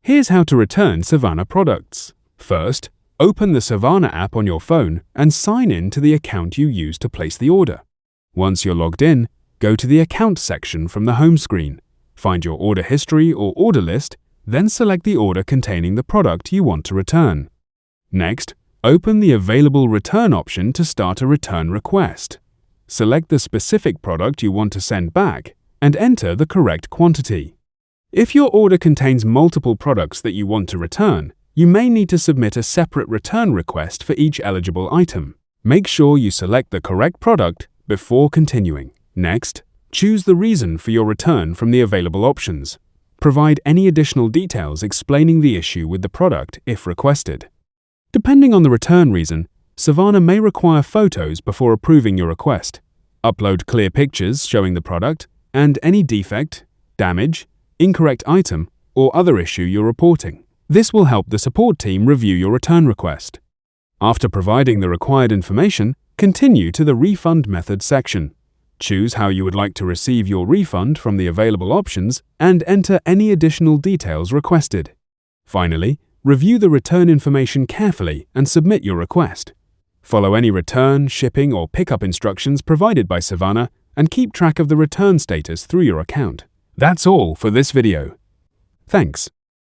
Here's how to return Savana products. First, open the Savana app on your phone and sign in to the account you used to place the order. Once you're logged in, go to the Account section from the home screen. Find your order history or order list, then select the order containing the product you want to return. Next, open the available return option to start a return request. Select the specific product you want to send back and enter the correct quantity. If your order contains multiple products that you want to return, you may need to submit a separate return request for each eligible item. Make sure you select the correct product before continuing. Next, choose the reason for your return from the available options. Provide any additional details explaining the issue with the product if requested. Depending on the return reason, Savana may require photos before approving your request. Upload clear pictures showing the product and any defect, damage, incorrect item, or other issue you're reporting. This will help the support team review your return request. After providing the required information, continue to the Refund Method section. Choose how you would like to receive your refund from the available options and enter any additional details requested. Finally, review the return information carefully and submit your request. Follow any return, shipping, or pickup instructions provided by Savana and keep track of the return status through your account. That's all for this video. Thanks.